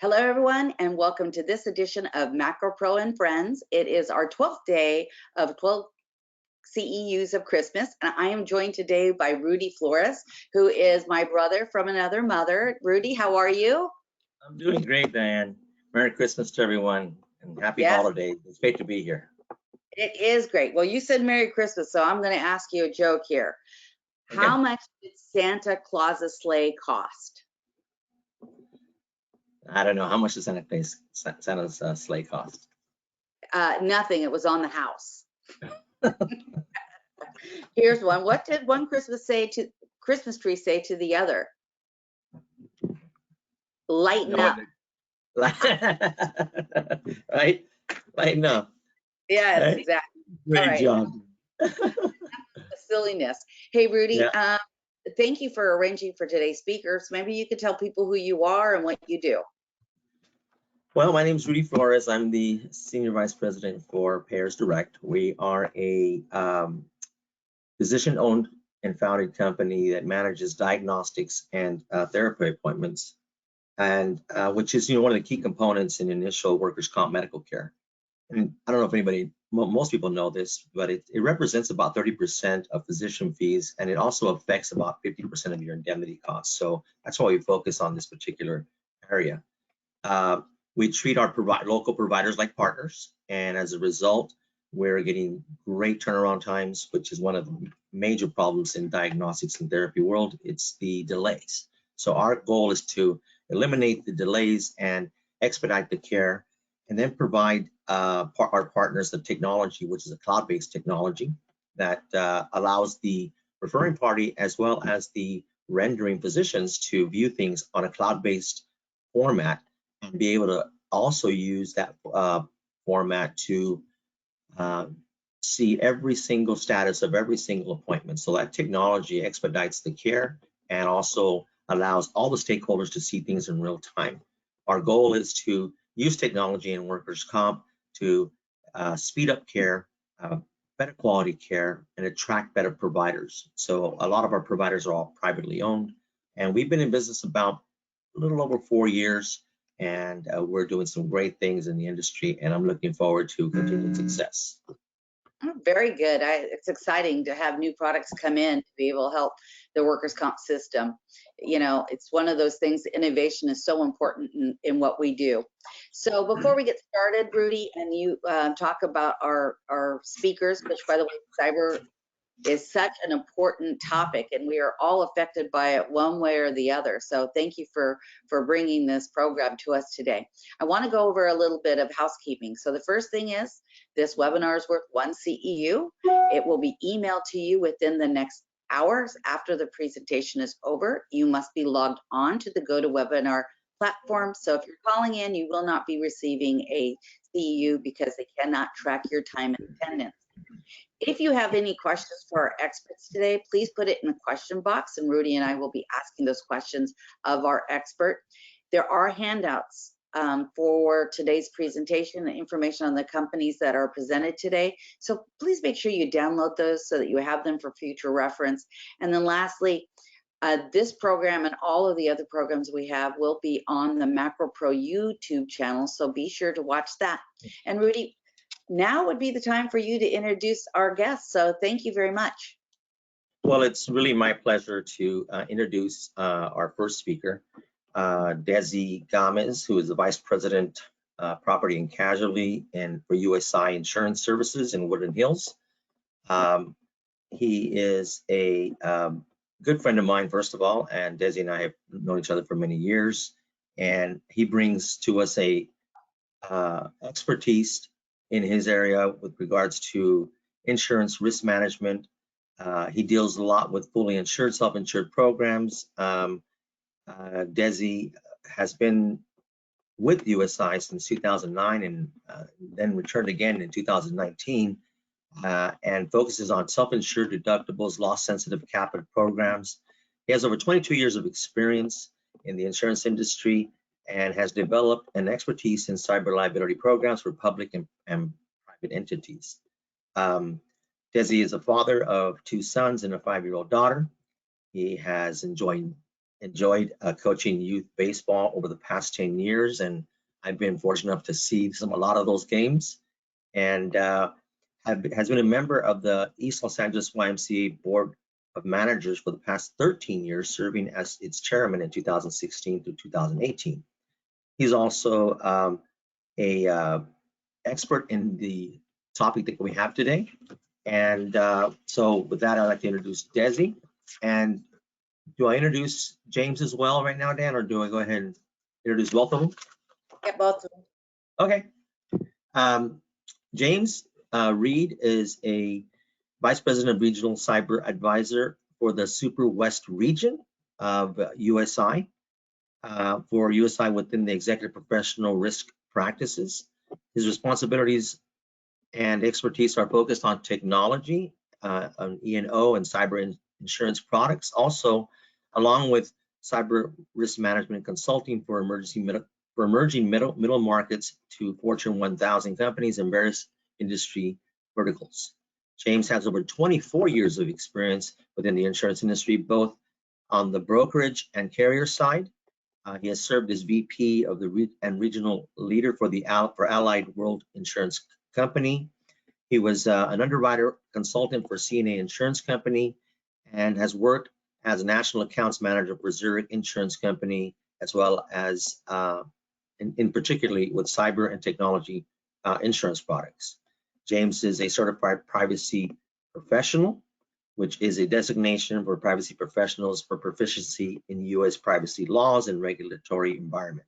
Hello, everyone, and welcome to this edition of Macro Pro and Friends. It is our 12th day of 12 CEUs of Christmas, and I am joined today by Rudy Flores, who is my brother from another mother. Rudy, how are you? I'm doing great, Diane. Merry Christmas to everyone and happy holidays. It's great to be here. It is great. Well, you said Merry Christmas, so I'm going to ask you a joke here. Okay. How much did Santa Claus's sleigh cost? I don't know. How much does Santa's sleigh cost? Nothing. It was on the house. Here's one. What did one Christmas tree say to the other? Lighten up. Right? Lighten up. Yes, right? Exactly. Great job. Silliness. Hey, Rudy, thank you for arranging for today's speakers. Maybe you could tell people who you are and what you do. Well, my name is Rudy Flores. I'm the Senior Vice President for Payers Direct. We are a physician-owned and founded company that manages diagnostics and therapy appointments, and which is one of the key components in initial workers' comp medical care. And I don't know if most people know this, but it represents about 30% of physician fees, and it also affects about 50% of your indemnity costs. So that's why we focus on this particular area. We treat our local providers like partners, and as a result, we're getting great turnaround times, which is one of the major problems in diagnostics and therapy world. It's the delays. So our goal is to eliminate the delays and expedite the care, and then provide our partners the technology, which is a cloud-based technology that allows the referring party as well as the rendering physicians to view things on a cloud-based format and be able to also use that format to see every single status of every single appointment. So that technology expedites the care and also allows all the stakeholders to see things in real time. Our goal is to use technology in workers' comp to speed up care, better quality care, and attract better providers. So a lot of our providers are all privately owned, and we've been in business about a little over 4 years, and we're doing some great things in the industry, and I'm looking forward to continued success. Very good. It's exciting to have new products come in to be able to help the workers' comp system. It's one of those things, innovation is so important in what we do. So before we get started, Rudy, and you talk about our speakers, which, by the way, cyber is such an important topic, and we are all affected by it one way or the other. So thank you for bringing this program to us today. I want to go over a little bit of housekeeping. So the first thing is, this webinar is worth 1 CEU. It will be emailed to you within the next hours after the presentation is over. You must be logged on to the GoToWebinar platform. So if you're calling in, you will not be receiving a CEU because they cannot track your time and attendance. If you have any questions for our experts today, please put it in the question box, and Rudy and I will be asking those questions of our expert. There are handouts for today's presentation and information on the companies that are presented today. So please make sure you download those so that you have them for future reference. And then lastly, this program and all of the other programs we have will be on the Macro Pro YouTube channel, so be sure to watch that. And Rudy, now would be the time for you to introduce our guests. So thank you very much. Well, it's really my pleasure to introduce our first speaker, Desi Gomez, who is the Vice President, Property and Casualty for USI Insurance Services in Woodland Hills. He is a good friend of mine, first of all, and Desi and I have known each other for many years, and he brings to us a expertise in his area with regards to insurance risk management. He deals a lot with fully insured, self-insured programs. Desi has been with USI since 2009 and then returned again in 2019 and focuses on self-insured deductibles, loss-sensitive capital programs. He has over 22 years of experience in the insurance industry and has developed an expertise in cyber liability programs for public and private entities. Desi is a father of 2 sons and a 5-year-old daughter. He has enjoyed enjoyed coaching youth baseball over the past 10 years, and I've been fortunate enough to see a lot of those games, and has been a member of the East Los Angeles YMCA Board of Managers for the past 13 years, serving as its chairman in 2016 through 2018. He's also a expert in the topic that we have today. And so with that, I'd like to introduce Desi. And do I introduce James as well right now, Dan, or do I go ahead and introduce both of them? Yeah, both of them. Okay. James Reed is a Vice President of Regional Cyber Advisor for the Super West region of USI, for USI within the Executive Professional Risk Practices. His responsibilities and expertise are focused on technology, on E&O and cyber insurance products, also along with cyber risk management consulting for emerging middle markets to Fortune 1000 companies and various industry verticals. James has over 24 years of experience within the insurance industry, both on the brokerage and carrier side. He has served as VP of the regional leader for Allied World Insurance Company. He was an underwriter consultant for CNA Insurance Company and has worked as a national accounts manager for Zurich Insurance Company, as well as in particularly with cyber and technology insurance products. James is a certified privacy professional, which is a designation for privacy professionals for proficiency in U.S. privacy laws and regulatory environment.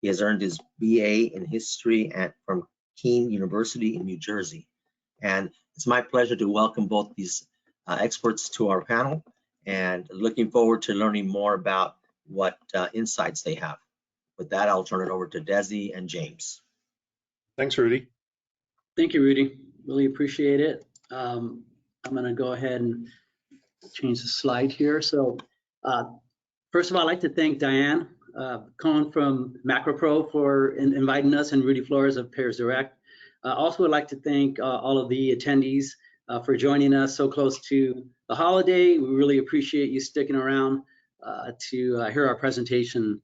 He has earned his BA in history from Keene University in New Jersey. And it's my pleasure to welcome both these experts to our panel, and looking forward to learning more about what insights they have. With that, I'll turn it over to Desi and James. Thanks, Rudy. Thank you, Rudy. Really appreciate it. I'm going to go ahead and change the slide here. So first of all, I'd like to thank Diane Cohen from MacroPro for inviting us, and Rudy Flores of Pairs Direct. Also would like to thank all of the attendees for joining us so close to the holiday. We really appreciate you sticking around to hear our presentation.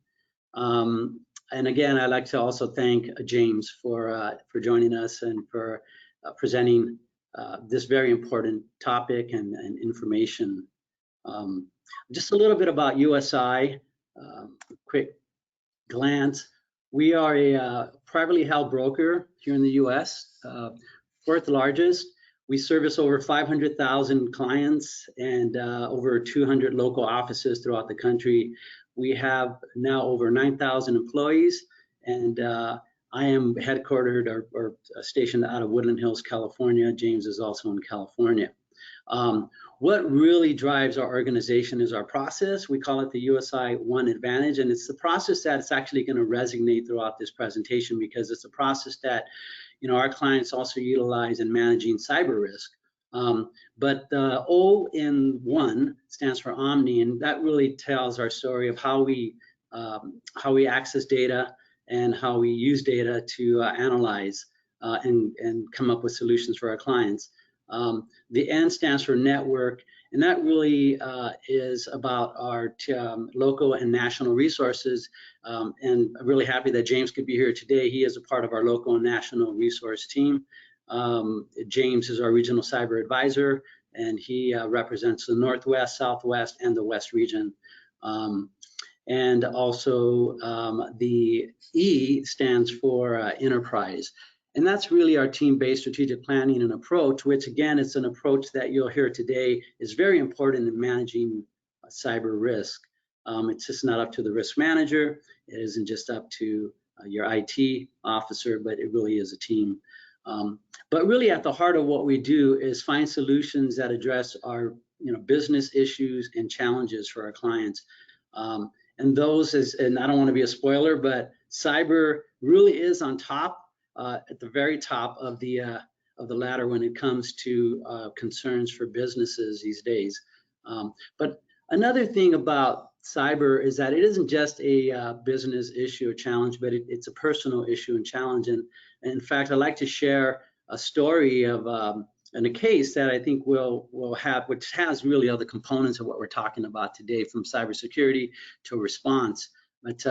And again, I'd like to also thank James for joining us and for presenting this very important topic and information. Just a little bit about USI, quick glance. We are a privately held broker here in the US, fourth largest. We service over 500,000 clients and over 200 local offices throughout the country. We have now over 9,000 employees, and I am headquartered or stationed out of Woodland Hills, California. James is also in California. What really drives our organization is our process. We call it the USI One Advantage, and it's the process that's actually going to resonate throughout this presentation, because it's a process that our clients also utilize in managing cyber risk. But the O in one stands for Omni, and that really tells our story of how we access data and how we use data to analyze and come up with solutions for our clients. The N stands for network, and that really is about our local and national resources. And I'm really happy that James could be here today. He is a part of our local and national resource team. James is our regional cyber advisor, and he represents the Northwest, Southwest, and the West region. And also the E stands for enterprise. And that's really our team-based strategic planning and approach, which again, it's an approach that you'll hear today is very important in managing cyber risk. It's just not up to the risk manager. It isn't just up to your IT officer, but it really is a team. But really at the heart of what we do is find solutions that address our business issues and challenges for our clients. And those and I don't want to be a spoiler, but cyber really is on top, at the very top of the ladder when it comes to concerns for businesses these days. But another thing about cyber is that it isn't just a business issue or challenge, but it's a personal issue and challenge. And in fact, I'd like to share a story of and a case that I think will have, which has really other components of what we're talking about today, from cybersecurity to response. But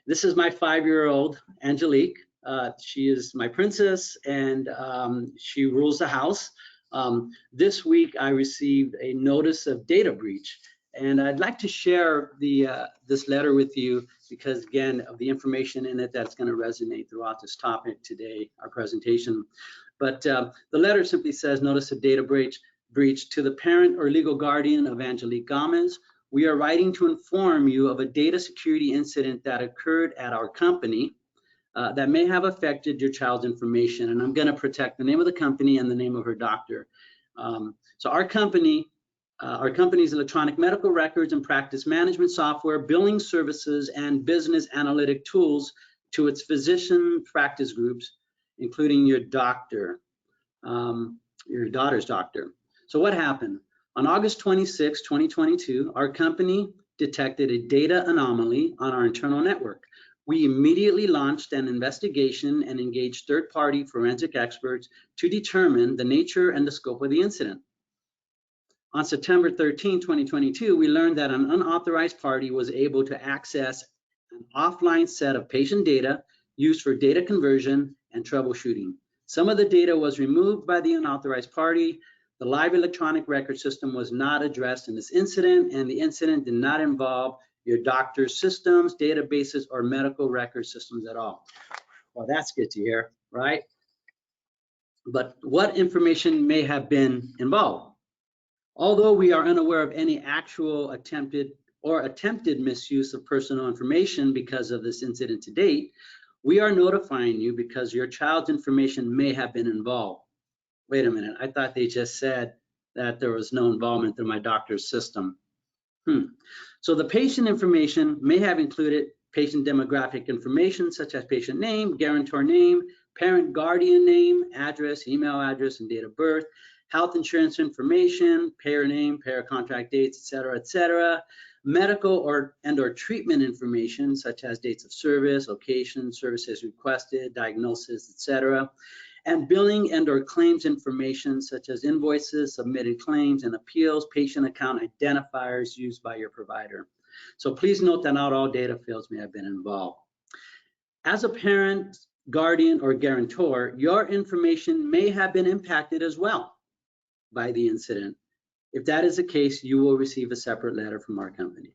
this is my 5-year-old, Angelique. She is my princess, and she rules the house. This week, I received a notice of data breach, and I'd like to share this letter with you because, again, of the information in it that's going to resonate throughout this topic today, our presentation. But the letter simply says, notice of data breach to the parent or legal guardian of Angelique Gomez. We are writing to inform you of a data security incident that occurred at our company that may have affected your child's information. And I'm going to protect the name of the company and the name of her doctor. So our company's electronic medical records and practice management software, billing services, and business analytic tools to its physician practice groups, including your doctor, your daughter's doctor. So what happened? On August 26, 2022, our company detected a data anomaly on our internal network. We immediately launched an investigation and engaged third-party forensic experts to determine the nature and the scope of the incident. On September 13, 2022, we learned that an unauthorized party was able to access an offline set of patient data used for data conversion and troubleshooting. Some of the data was removed by the unauthorized party. The live electronic record system was not addressed in this incident, and the incident did not involve your doctor's systems, databases, or medical record systems at all. Well, that's good to hear, right? But what information may have been involved? Although we are unaware of any actual attempted misuse of personal information because of this incident to date, we are notifying you because your child's information may have been involved. Wait a minute, I thought they just said that there was no involvement through my doctor's system. So the patient information may have included patient demographic information such as patient name, guarantor name, parent guardian name, address, email address, and date of birth, health insurance information, payer name, payer contract dates, et cetera, medical or treatment information such as dates of service, location, services requested, diagnosis, et cetera, and billing and or claims information such as invoices, submitted claims and appeals, patient account identifiers used by your provider. So please note that not all data fields may have been involved. As a parent, guardian, or guarantor, your information may have been impacted as well by the incident. If that is the case, you will receive a separate letter from our company.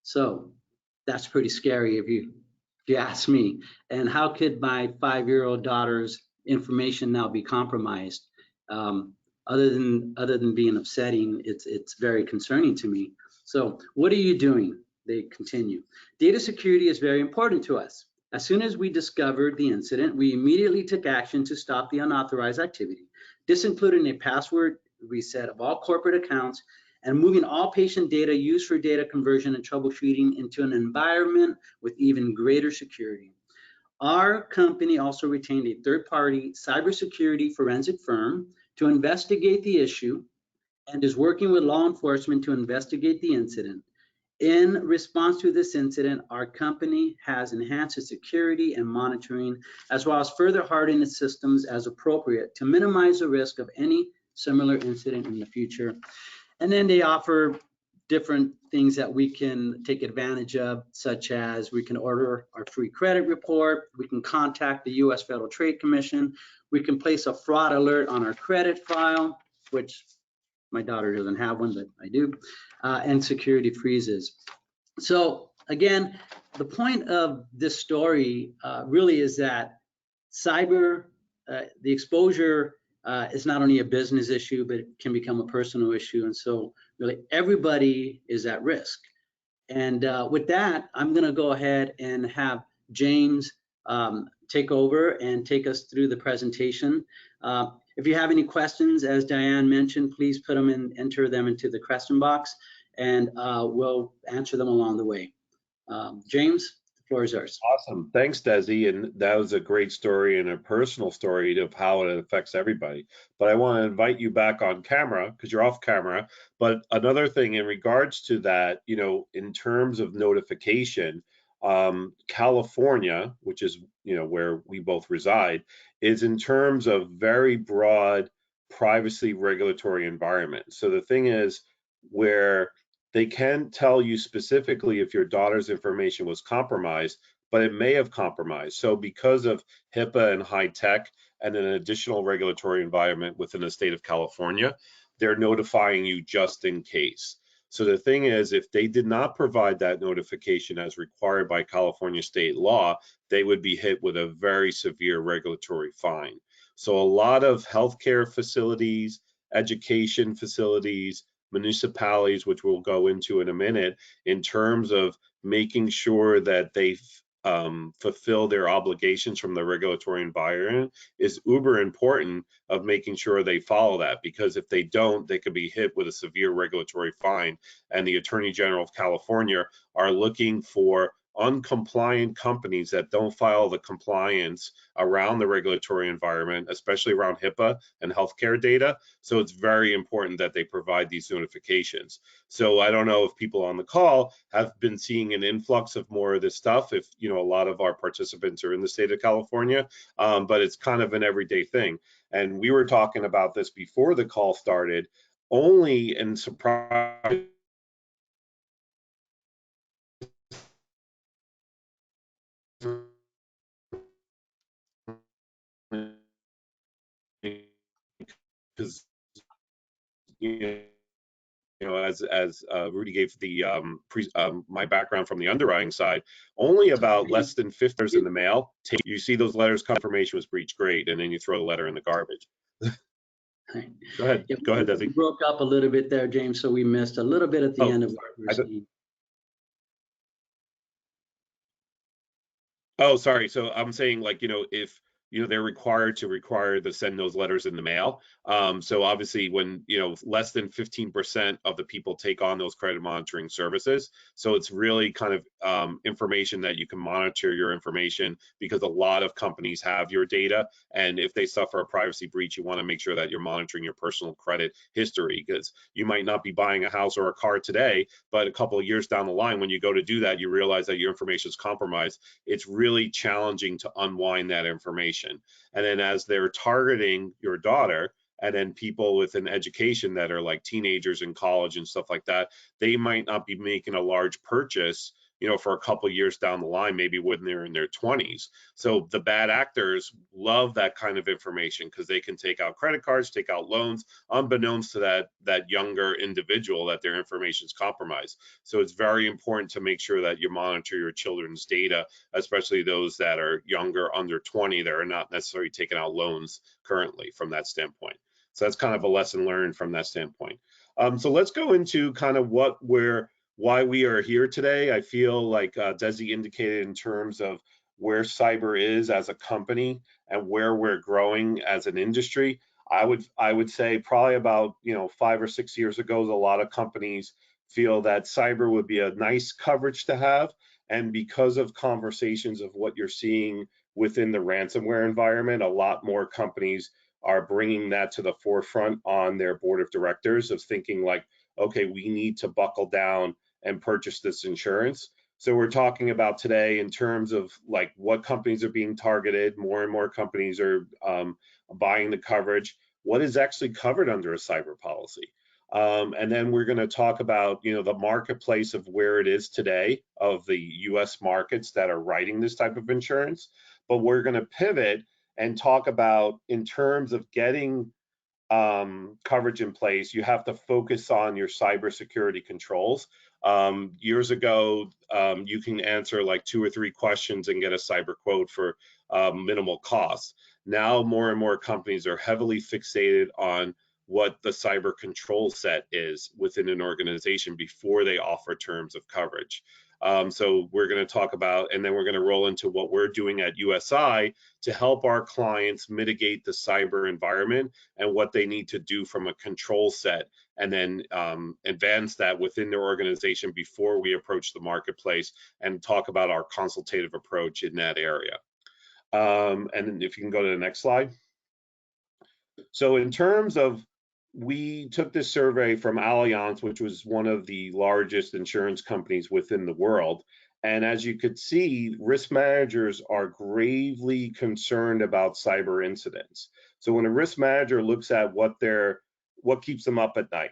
So that's pretty scary if you ask me. And how could my 5-year-old daughter's information now be compromised? Other than being upsetting, it's very concerning to me. So what are you doing? They continue. Data security is very important to us. As soon as we discovered the incident, we immediately took action to stop the unauthorized activity. This included a password reset of all corporate accounts and moving all patient data used for data conversion and troubleshooting into an environment with even greater security. Our company also retained a third-party cybersecurity forensic firm to investigate the issue and is working with law enforcement to investigate the incident. In response to this incident, our company has enhanced its security and monitoring, as well as further hardened its systems as appropriate to minimize the risk of any similar incident in the future. And then they offer different things that we can take advantage of, such as we can order our free credit report, we can contact the U.S. Federal Trade Commission, we can place a fraud alert on our credit file, which my daughter doesn't have one, but I do, and security freezes. So again, the point of this story really is that cyber, the exposure is not only a business issue, but it can become a personal issue. And so really everybody is at risk. And with that, I'm gonna go ahead and have James take over and take us through the presentation. If you have any questions, as Diane mentioned, please put them in, enter them into the question box, and we'll answer them along the way. James, the floor is yours. Awesome. Thanks, Desi. And that was a great story and a personal story of how it affects everybody. But I want to invite you back on camera because you're off camera. But another thing in regards to that, you know, in terms of notification, California, which is, you know, where we both reside, is in terms of very broad privacy regulatory environment. So the thing is, where they can't tell you specifically if your daughter's information was compromised, but it may have compromised. So because of HIPAA and high tech and an additional regulatory environment within the state of California, they're notifying you just in case. So the thing is, if they did not provide that notification as required by California state law, they would be hit with a very severe regulatory fine. So a lot of healthcare facilities, education facilities, municipalities, which we'll go into in a minute, in terms of making sure that they fulfill their obligations from the regulatory environment, is uber important of making sure they follow that, because if they don't, they could be hit with a severe regulatory fine. And the Attorney General of California are looking for uncompliant companies that don't file the compliance around the regulatory environment, especially around HIPAA and healthcare data. So it's very important that they provide these notifications. So I don't know if people on the call have been seeing an influx of more of this stuff, if you know a lot of our participants are in the state of California, but it's kind of an everyday thing. And we were talking about this before the call started, only in surprise because as Rudy gave the my background from the underwriting side, only about less than 50 letters in the mail. You see those letters, confirmation was breached, great, and then you throw the letter in the garbage. Go ahead, Desi. You broke up a little bit there, James, so we missed a little bit at the end of what you were saying. Oh, sorry. So I'm saying, like, if they're required to send those letters in the mail. So obviously when, less than 15% of the people take on those credit monitoring services. So it's really kind of information that you can monitor your information, because a lot of companies have your data. And if they suffer a privacy breach, you want to make sure that you're monitoring your personal credit history, because you might not be buying a house or a car today, but a couple of years down the line, when you go to do that, you realize that your information is compromised. It's really challenging to unwind that information. And then as they're targeting your daughter, and then people with an education that are like teenagers in college and stuff like that, they might not be making a large purchase, for a couple of years down the line, maybe when they're in their 20s. So the bad actors love that kind of information, because they can take out credit cards, take out loans, unbeknownst to that younger individual, that their information is compromised. So it's very important to make sure that you monitor your children's data, especially those that are younger, under 20, that are not necessarily taking out loans currently from that standpoint. So that's kind of a lesson learned from that standpoint. So let's go into kind of why we are here today. I feel like Desi indicated in terms of where cyber is as a company and where we're growing as an industry. I would say probably about 5 or 6 years ago, a lot of companies feel that cyber would be a nice coverage to have. And because of conversations of what you're seeing within the ransomware environment, a lot more companies are bringing that to the forefront on their board of directors, of thinking like, okay, we need to buckle down and purchase this insurance. So we're talking about today in terms of like what companies are being targeted. More and more companies are buying the coverage. What is actually covered under a cyber policy? And then we're going to talk about, the marketplace of where it is today, of the US markets that are writing this type of insurance. But we're going to pivot and talk about, in terms of getting coverage in place, you have to focus on your cybersecurity controls. Years ago, you can answer like 2 or 3 questions and get a cyber quote for minimal cost. Now, more and more companies are heavily fixated on what the cyber control set is within an organization before they offer terms of coverage. So we're going to talk about, and then we're going to roll into what we're doing at USI to help our clients mitigate the cyber environment and what they need to do from a control set, and then advance that within their organization before we approach the marketplace, and talk about our consultative approach in that area. And if you can go to the next slide. So in terms of, we took this survey from Allianz, which was one of the largest insurance companies within the world. And as you could see, risk managers are gravely concerned about cyber incidents. So when a risk manager looks at what keeps them up at night,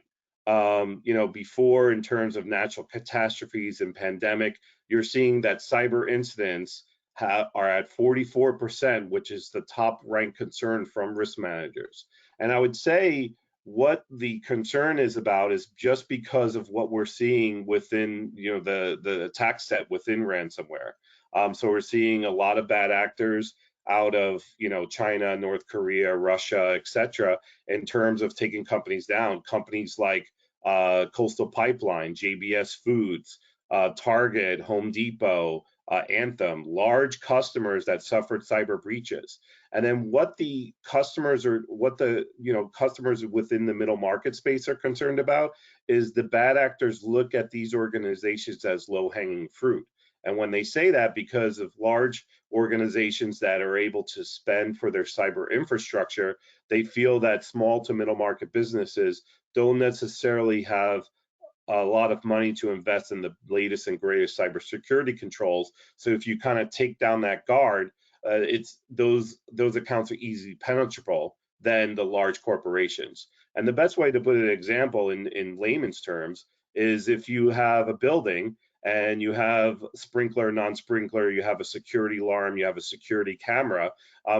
before, in terms of natural catastrophes and pandemic, you're seeing that cyber incidents are at 44%, which is the top ranked concern from risk managers. And I would say what the concern is about is just because of what we're seeing within, the attack set within ransomware. So we're seeing a lot of bad actors out of, China, North Korea, Russia, etc., in terms of taking companies down. Companies like Coastal Pipeline, JBS Foods, Target, Home Depot, Anthem, large customers that suffered cyber breaches. And then what the customers customers within the middle market space are concerned about is the bad actors look at these organizations as low-hanging fruit. And when they say that, because of large organizations that are able to spend for their cyber infrastructure, they feel that small to middle market businesses don't necessarily have a lot of money to invest in the latest and greatest cybersecurity controls. So if you kind of take down that guard, it's those accounts are easily penetrable than the large corporations. And the best way to put an example in layman's terms is if you have a building and you have sprinkler, non-sprinkler, you have a security alarm, you have a security camera,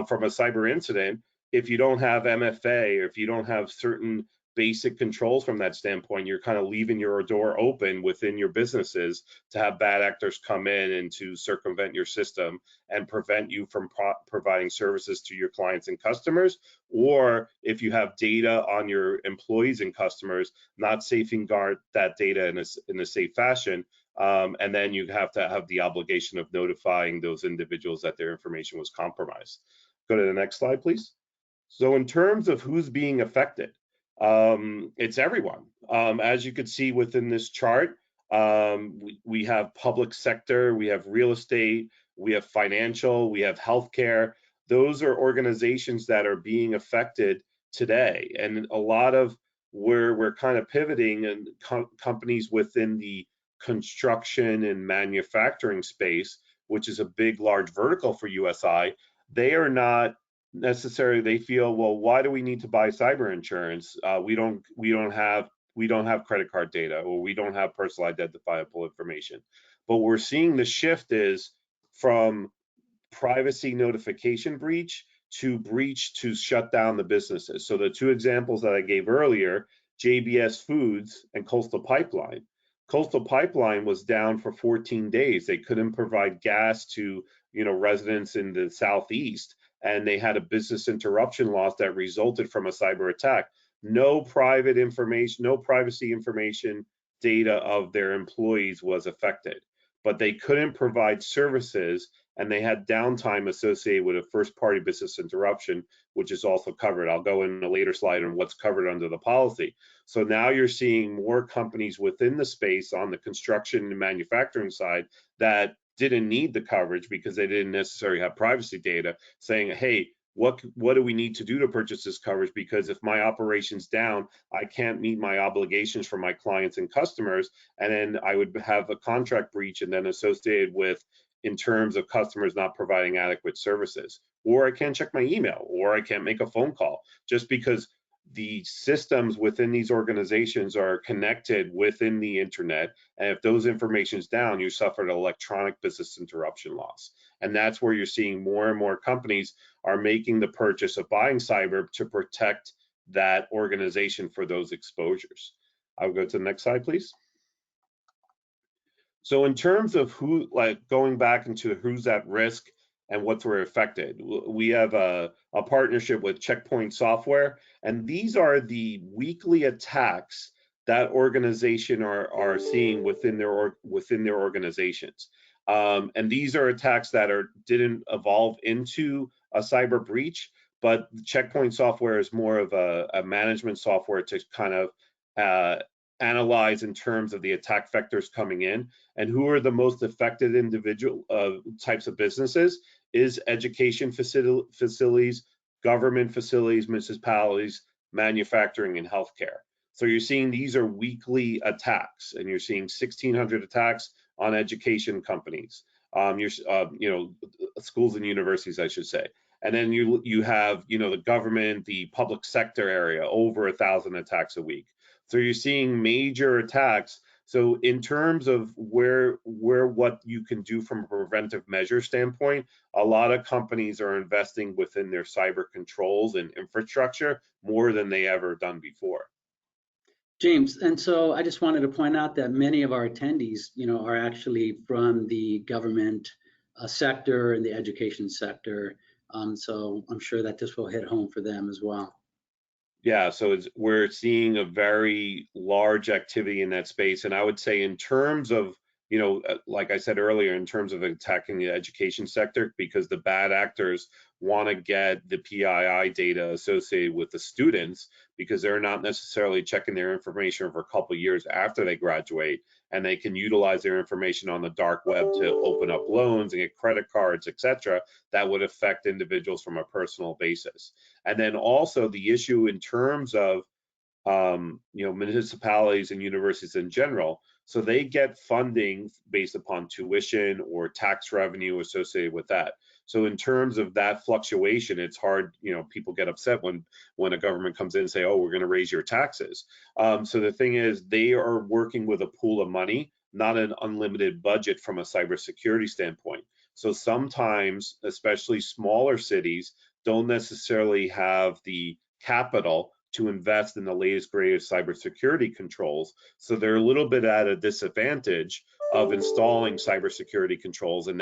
from a cyber incident, if you don't have MFA, or if you don't have certain basic controls from that standpoint, you're kind of leaving your door open within your businesses to have bad actors come in and to circumvent your system and prevent you from providing services to your clients and customers. Or if you have data on your employees and customers, not safeguard that data in a safe fashion. And then you have to have the obligation of notifying those individuals that their information was compromised. Go to the next slide, please. So in terms of who's being affected, it's everyone. As you could see within this chart, we have public sector, we have real estate, we have financial, we have healthcare. Those are organizations that are being affected today. And a lot of where we're kind of pivoting, and companies within the construction and manufacturing space, which is a big, large vertical for USI, they are not necessarily, they feel, well, why do we need to buy cyber insurance? We don't have credit card data, or we don't have personal identifiable information. But we're seeing the shift is from privacy notification breach to shut down the businesses. So the two examples that I gave earlier, JBS Foods and Coastal Pipeline. Coastal Pipeline was down for 14 days. They couldn't provide gas to residents in the Southeast, and they had a business interruption loss that resulted from a cyber attack. No private information, no privacy information data of their employees was affected, but they couldn't provide services, and they had downtime associated with a first-party business interruption, which is also covered. I'll go in a later slide on what's covered under the policy. So now you're seeing more companies within the space on the construction and manufacturing side that didn't need the coverage because they didn't necessarily have privacy data, saying, hey, what do we need to do to purchase this coverage? Because if my operation's down, I can't meet my obligations for my clients and customers, and then I would have a contract breach and then associated with, in terms of customers not providing adequate services. Or I can't check my email, or I can't make a phone call, just because the systems within these organizations are connected within the internet. And if those information's down, you suffer an electronic business interruption loss. And that's where you're seeing more and more companies are making the purchase of buying cyber to protect that organization for those exposures. I'll go to the next slide, please. So in terms of who, like going back into who's at risk and what's affected, we have a partnership with Checkpoint Software, and these are the weekly attacks that organization are seeing within their organizations. And these are attacks that didn't evolve into a cyber breach, but Checkpoint Software is more of a management software to kind of analyze in terms of the attack vectors coming in. And who are the most affected individual types of businesses is education facilities, government facilities, municipalities, manufacturing, and healthcare. So you're seeing these are weekly attacks, and you're seeing 1,600 attacks on education companies, schools and universities, I should say. And then you have, the government, the public sector area, over 1,000 attacks a week. So you're seeing major attacks. So in terms of where what you can do from a preventive measure standpoint, a lot of companies are investing within their cyber controls and infrastructure more than they ever done before. James, and so I just wanted to point out that many of our attendees, are actually from the government sector and the education sector. So I'm sure that this will hit home for them as well. Yeah, so we're seeing a very large activity in that space. And I would say in terms of, like I said earlier, in terms of attacking the education sector, because the bad actors want to get the PII data associated with the students, because they're not necessarily checking their information for a couple of years after they graduate, and they can utilize their information on the dark web to open up loans and get credit cards, etc. That would affect individuals from a personal basis. And then also the issue in terms of municipalities and universities in general. So they get funding based upon tuition or tax revenue associated with that. So in terms of that fluctuation, it's hard, people get upset when a government comes in and say, oh, we're going to raise your taxes. So the thing is, they are working with a pool of money, not an unlimited budget from a cybersecurity standpoint. So sometimes, especially smaller cities, don't necessarily have the capital to invest in the latest, greatest cybersecurity controls. So they're a little bit at a disadvantage of installing cybersecurity controls, and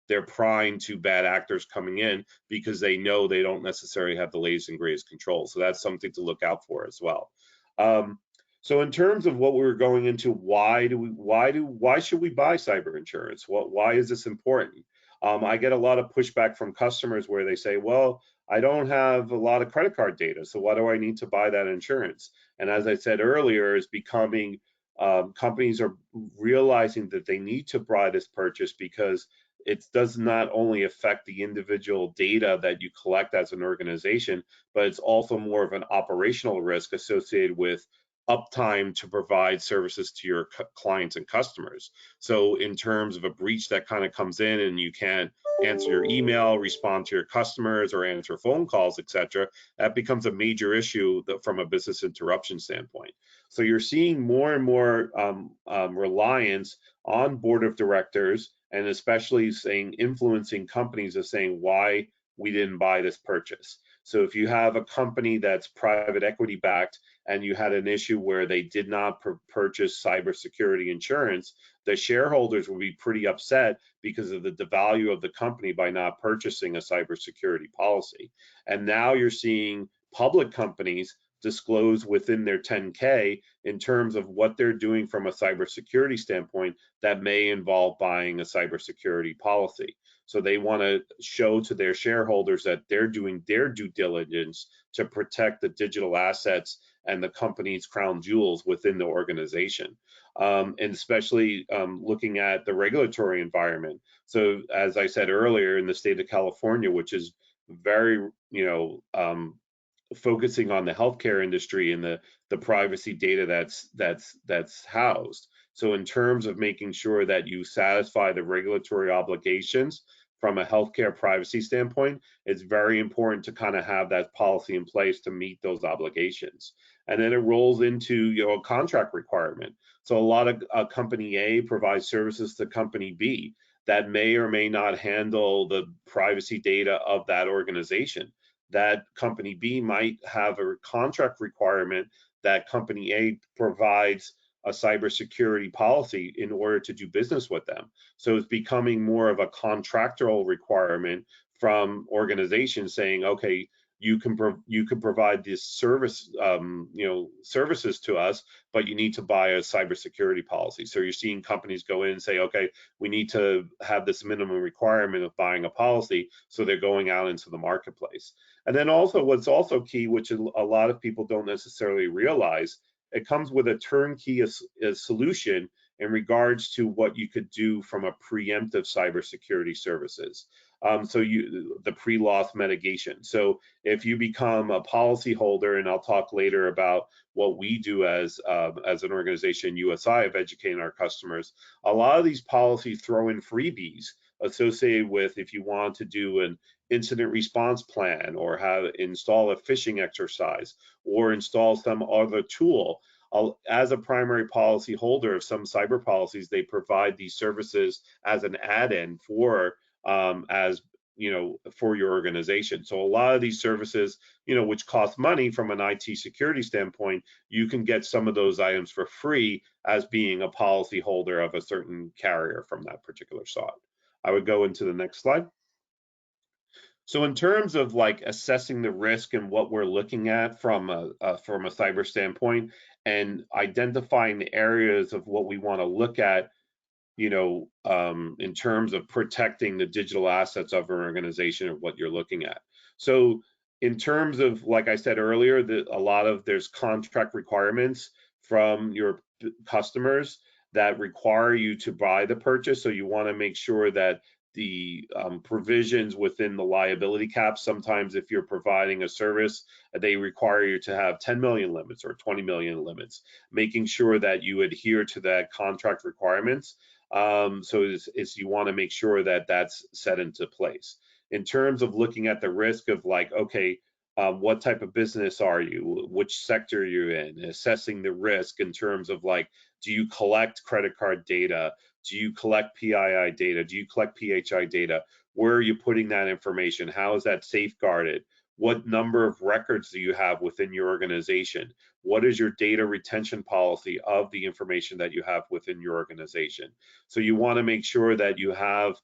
they're prying to bad actors coming in because they know they don't necessarily have the latest and greatest controls. So that's something to look out for as well. So in terms of what we're going into, why should we buy cyber insurance? Why is this important? I get a lot of pushback from customers where they say, well, I don't have a lot of credit card data, so why do I need to buy that insurance? And as I said earlier, it's becoming, companies are realizing that they need to buy this purchase because it does not only affect the individual data that you collect as an organization, but it's also more of an operational risk associated with uptime to provide services to your clients and customers. So in terms of a breach that kind of comes in and you can't answer your email, respond to your customers, or answer phone calls, etc., that becomes a major issue from a business interruption standpoint. So you're seeing more and more reliance on board of directors, and especially influencing companies of saying why we didn't buy this purchase. So if you have a company that's private equity backed and you had an issue where they did not purchase cybersecurity insurance, the shareholders will be pretty upset because of the devalue of the company by not purchasing a cybersecurity policy. And now you're seeing public companies disclose within their 10K in terms of what they're doing from a cybersecurity standpoint that may involve buying a cybersecurity policy. So they want to show to their shareholders that they're doing their due diligence to protect the digital assets and the company's crown jewels within the organization. And especially looking at the regulatory environment. So as I said earlier, in the state of California, which is very, focusing on the healthcare industry and the privacy data that's housed. So in terms of making sure that you satisfy the regulatory obligations from a healthcare privacy standpoint, it's very important to kind of have that policy in place to meet those obligations. And then it rolls into a contract requirement. So a lot of company A provides services to company B that may or may not handle the privacy data of that organization. That company B might have a contract requirement that company A provides a cybersecurity policy in order to do business with them. So it's becoming more of a contractual requirement from organizations saying, okay, you can provide this service, services to us, but you need to buy a cybersecurity policy. So you're seeing companies go in and say, okay, we need to have this minimum requirement of buying a policy. So they're going out into the marketplace. And then also what's also key, which a lot of people don't necessarily realize, it comes with a turnkey solution in regards to what you could do from a preemptive cybersecurity services. the pre-loss mitigation. So if you become a policy holder, and I'll talk later about what we do as an organization, USI, of educating our customers, a lot of these policies throw in freebies associated with if you want to do an incident response plan, or install a phishing exercise, or install some other tool. As a primary policy holder of some cyber policies, they provide these services as an add-in for for your organization. So a lot of these services, which cost money from an IT security standpoint, you can get some of those items for free as being a policy holder of a certain carrier from that particular side. I would go into the next slide. So in terms of like assessing the risk and what we're looking at from a cyber standpoint, and identifying the areas of what we want to look at, in terms of protecting the digital assets of our organization, or what you're looking at. So in terms of, like I said earlier, there's contract requirements from your customers that require you to buy the purchase. So you want to make sure that the provisions within the liability cap, sometimes if you're providing a service, they require you to have 10 million limits or 20 million limits, making sure that you adhere to that contract requirements. So you want to make sure that that's set into place. In terms of looking at the risk of like, okay, what type of business are you? Which sector you're in? Assessing the risk in terms of like, do you collect credit card data? Do you collect PII data? Do you collect PHI data? Where are you putting that information? How is that safeguarded? What number of records do you have within your organization? What is your data retention policy of the information that you have within your organization? So you want to make sure that you have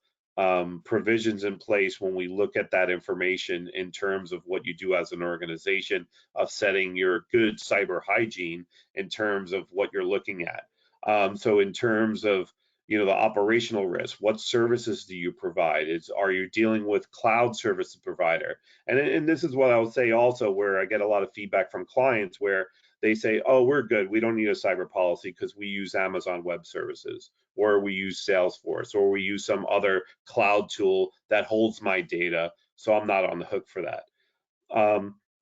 provisions in place when we look at that information in terms of what you do as an organization, of setting your good cyber hygiene in terms of what you're looking at. So in terms of the operational risk, what services do you provide? Are you dealing with cloud service provider? And this is what I would say also, where I get a lot of feedback from clients where they say, oh, we're good, we don't need a cyber policy because we use Amazon Web Services, or we use Salesforce, or we use some other cloud tool that holds my data, so I'm not on the hook for that.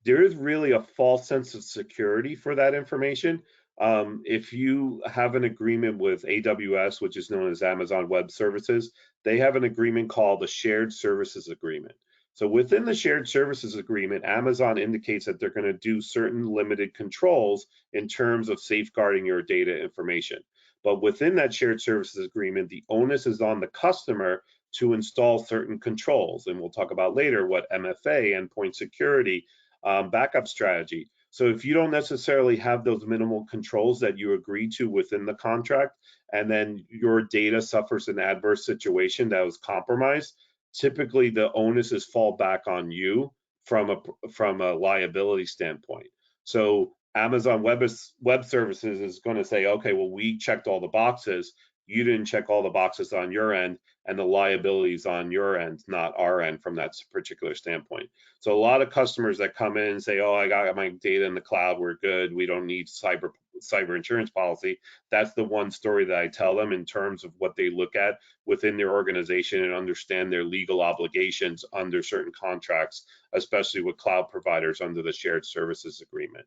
There is really a false sense of security for that information. If you have an agreement with AWS, which is known as Amazon Web Services, they have an agreement called the Shared Services Agreement. So within the Shared Services Agreement, Amazon indicates that they're going to do certain limited controls in terms of safeguarding your data information. But within that Shared Services Agreement, the onus is on the customer to install certain controls. And we'll talk about later what MFA, endpoint security, backup strategy. So if you don't necessarily have those minimal controls that you agree to within the contract, and then your data suffers an adverse situation that was compromised, typically the onus is fall back on you from a liability standpoint. So Amazon Web Services is going to say, okay, well, we checked all the boxes. You didn't check all the boxes on your end, and the liabilities on your end, not our end from that particular standpoint. So a lot of customers that come in and say, oh, I got my data in the cloud, we're good, we don't need cyber insurance policy. That's the one story that I tell them in terms of what they look at within their organization and understand their legal obligations under certain contracts, especially with cloud providers under the Shared Services Agreement.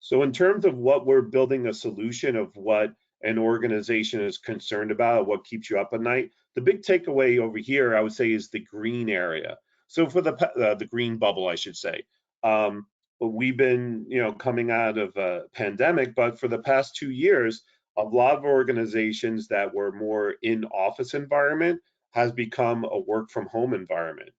So in terms of what we're building a solution of what an organization is concerned about, what keeps you up at night, the big takeaway over here, I would say, is the green area. So for the green bubble, I should say. We've been, coming out of a pandemic, but for the past 2 years, a lot of organizations that were more in office environment has become a work from home environment.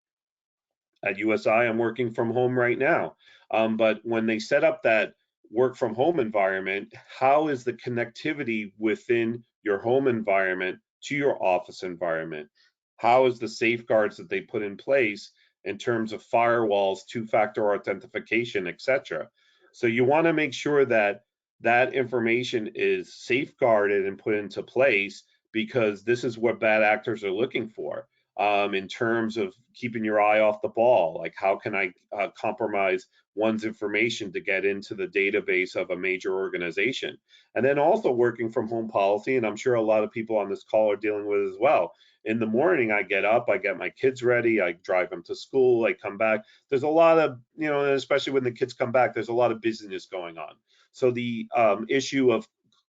At USI, I'm working from home right now. But when they set up that work from home environment, how is the connectivity within your home environment to your office environment? How is the safeguards that they put in place in terms of firewalls, two-factor authentication, etc.? So you want to make sure that that information is safeguarded and put into place, because this is what bad actors are looking for. In terms of keeping your eye off the ball, like how can I compromise one's information to get into the database of a major organization? And then also working from home policy, and I'm sure a lot of people on this call are dealing with as well, in the morning, I get up, I get my kids ready, I drive them to school, I come back. There's a lot of, you know, especially when the kids come back, there's a lot of busyness going on. So the issue of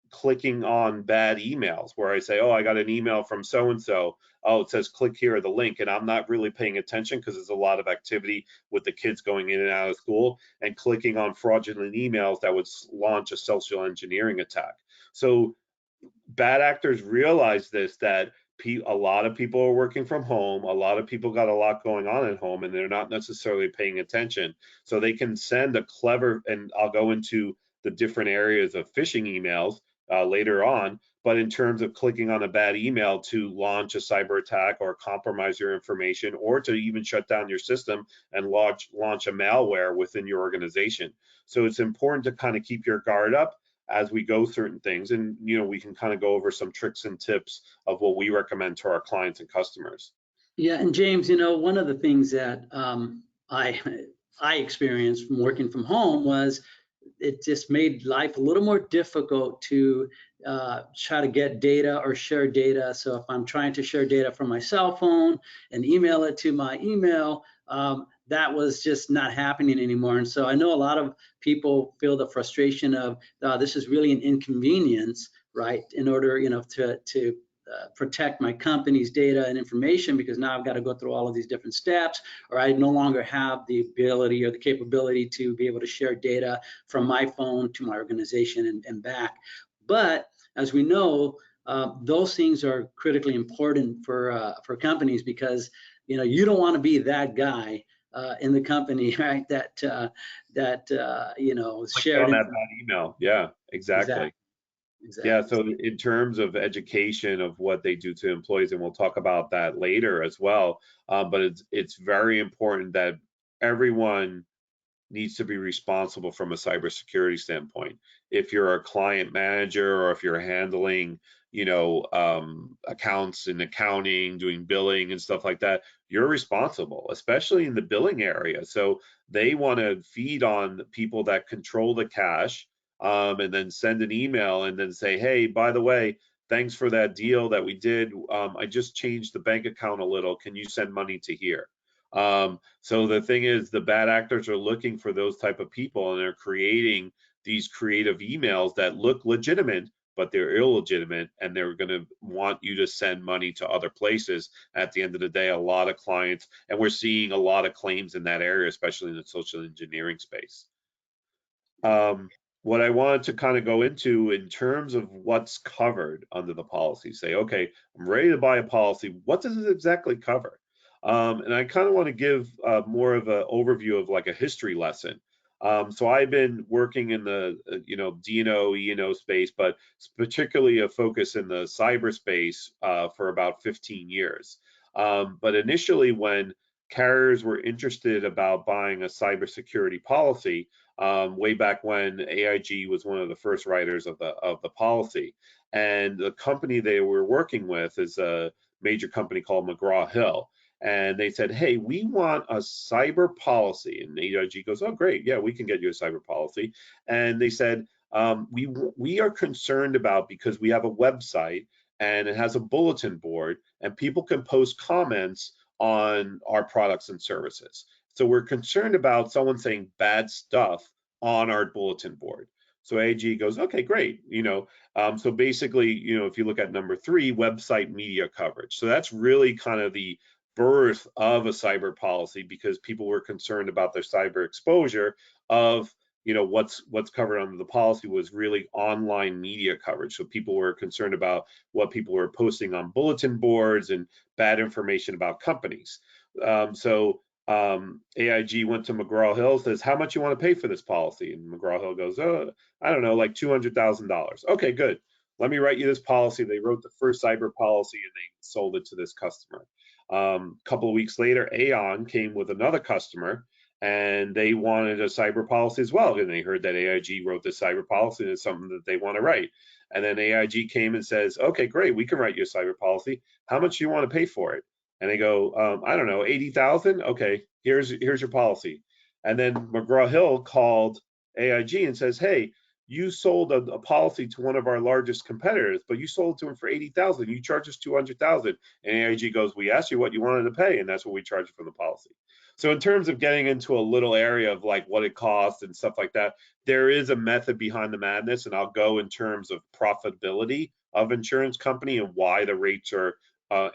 clicking on bad emails where I say, oh, I got an email from so-and-so. Oh, it says click here or the link, and I'm not really paying attention because there's a lot of activity with the kids going in and out of school, and clicking on fraudulent emails that would launch a social engineering attack. So bad actors realize this, that a lot of people are working from home, a lot of people got a lot going on at home, and they're not necessarily paying attention. So they can send a clever, and I'll go into the different areas of phishing emails later on, but in terms of clicking on a bad email to launch a cyber attack or compromise your information, or to even shut down your system and launch a malware within your organization. So it's important to kind of keep your guard up as we go certain things, and you know, we can kind of go over some tricks and tips of what we recommend to our clients and customers. Yeah, and James, you know, one of the things that I experienced from working from home was it just made life a little more difficult to try to get data or share data. So if I'm trying to share data from my cell phone and email it to my email, that was just not happening anymore. And so I know a lot of people feel the frustration of this is really an inconvenience, right? In order, you know, to protect my company's data and information, because now I've got to go through all of these different steps, or I no longer have the ability or the capability to be able to share data from my phone to my organization and back. But as we know, those things are critically important for companies, because you know, you don't want to be that guy in the company, right? That you know, shared on that bad email. Yeah, exactly. Exactly. Yeah, so in terms of education of what they do to employees, and we'll talk about that later as well, but it's very important that everyone needs to be responsible from a cybersecurity standpoint. If you're a client manager, or if you're handling, you know, accounts and accounting, doing billing and stuff like that, you're responsible, especially in the billing area. So they want to feed on people that control the cash, and then send an email and then say, hey, by the way, thanks for that deal that we did. I just changed the bank account a little. Can you send money to here? So the thing is, the bad actors are looking for those type of people, and they're creating these creative emails that look legitimate, but they're illegitimate, and they're going to want you to send money to other places. At the end of the day, a lot of clients, and we're seeing a lot of claims in that area, especially in the social engineering space. What I wanted to kind of go into in terms of what's covered under the policy, say, okay, I'm ready to buy a policy. What does it exactly cover? And I kind of want to give more of an overview of like a history lesson. So I've been working in the you know, D&O, E&O space, but particularly a focus in the cyberspace for about 15 years. But initially, when carriers were interested about buying a cybersecurity policy, way back when AIG was one of the first writers of the policy, and the company they were working with is a major company called McGraw-Hill. And they said, hey, we want a cyber policy. And AIG goes, oh, great. Yeah, we can get you a cyber policy. And they said, we are concerned about, because we have a website and it has a bulletin board and people can post comments on our products and services. So we're concerned about someone saying bad stuff on our bulletin board. So AIG goes, okay, great. You know, so basically, you know, if you look at number 3, website media coverage. So that's really kind of the birth of a cyber policy, because people were concerned about their cyber exposure of, you know, what's covered under the policy was really online media coverage. So people were concerned about what people were posting on bulletin boards and bad information about companies. AIG went to McGraw-Hill, says, how much you want to pay for this policy? And McGraw-Hill goes, oh, I don't know, like $200,000. Okay, good. Let me write you this policy. They wrote the first cyber policy and they sold it to this customer. A couple of weeks later, Aon came with another customer and they wanted a cyber policy as well. And they heard that AIG wrote this cyber policy and it's something that they want to write. And then AIG came and says, okay, great, we can write you a cyber policy. How much do you want to pay for it? And they go, I don't know, 80,000. Okay, here's your policy. And then McGraw-Hill called AIG and says, hey, you sold a policy to one of our largest competitors, but you sold to him for 80,000. You charge us 200,000. And AIG goes, we asked you what you wanted to pay, and that's what we charge you for the policy. So in terms of getting into a little area of like what it costs and stuff like that, there is a method behind the madness, and I'll go in terms of profitability of insurance company and why the rates are